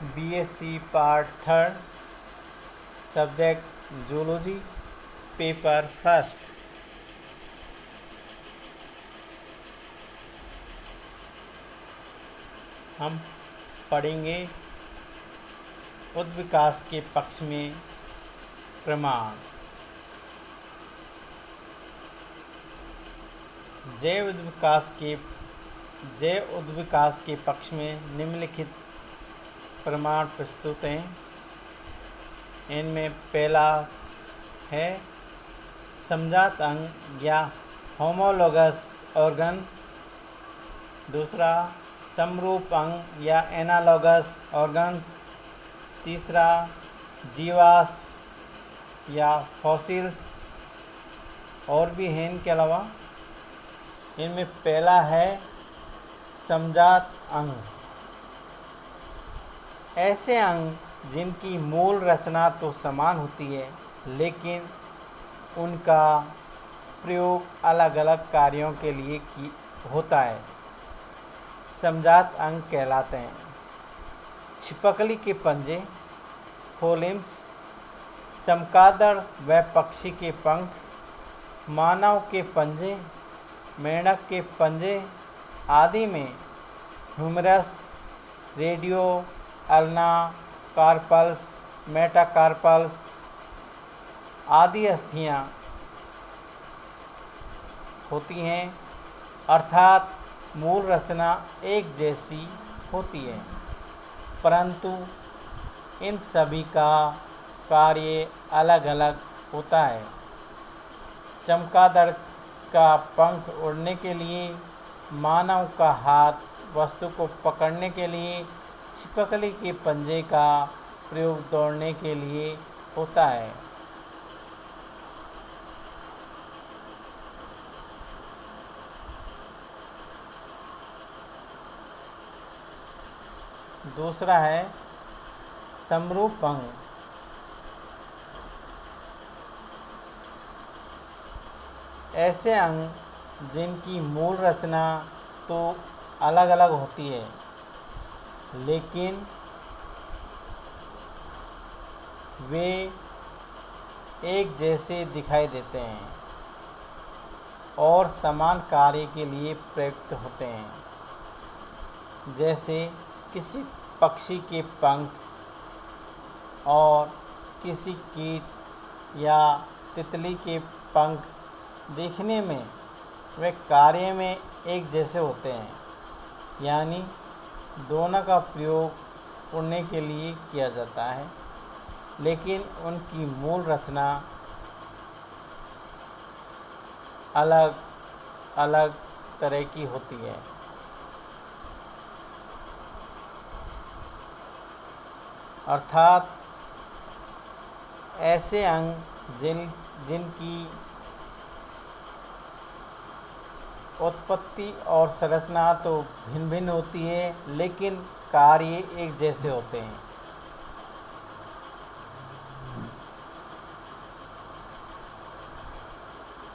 BSc part 3 subject zoology paper first. हम पढ़ेंगे उद्विकास के पक्ष में प्रमाण। जैव उद्विकास के पक्ष में निम्नलिखित प्रमाण प्रस्तुत हैं। इनमें पहला है समजात अंग या होमोलोगस ऑर्गन, दूसरा समरूप अंग या एनालॉगस ऑर्गन्स, तीसरा जीवाश्म या फॉसिल्स, और भी हैं इनके अलावा। इनमें पहला है समजात अंग। ऐसे अंग जिनकी मूल रचना तो समान होती है, लेकिन उनका प्रयोग अलग अलग कार्यों के लिए होता है, समजात अंग कहलाते हैं। छिपकली के पंजे, फोलिम्स, चमगादड़ व पक्षी के पंख, मानव के पंजे, मेंढक के पंजे आदि में humerus, radius, ulna, carpals, metacarpals आदि अस्थियां होती हैं, अर्थात मूल रचना एक जैसी होती है, परंतु इन सभी का कार्य अलग अलग होता है। चमगादड़ का पंख उड़ने के लिए, मानव का हाथ वस्तु को पकड़ने के लिए, छिपकली के पंजे का प्रयोग दौड़ने के लिए होता है। दूसरा है समरूप अंग। ऐसे अंग जिनकी मूल रचना तो अलग अलग होती है, लेकिन वे एक जैसे दिखाई देते हैं और समान कार्य के लिए प्रयुक्त होते हैं। जैसे किसी पक्षी के पंख और किसी कीट या तितली के पंख देखने में वे कार्य में एक जैसे होते हैं, यानी दोनों का प्रयोग उड़ने के लिए किया जाता है, लेकिन उनकी मूल रचना अलग अलग तरह की होती है। अर्थात ऐसे अंग जिनकी उत्पत्ति और संरचना तो भिन्न भिन्न होती है, लेकिन कार्य एक जैसे होते हैं।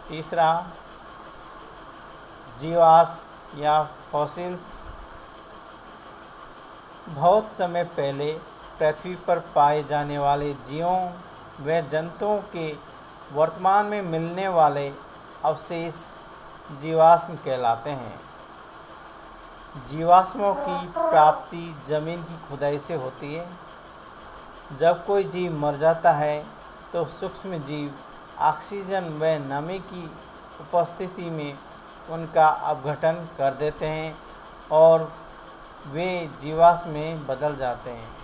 तीसरा जीवाश्म या फॉसिल्स। बहुत समय पहले पृथ्वी पर पाए जाने वाले जीवों व जंतुओं के वर्तमान में मिलने वाले अवशेष जीवाश्म कहलाते हैं। जीवाश्मों की प्राप्ति जमीन की खुदाई से होती है। जब कोई जीव मर जाता है तो सूक्ष्म जीव ऑक्सीजन व नमी की उपस्थिति में उनका अपघटन कर देते हैं और वे जीवाश्म में बदल जाते हैं।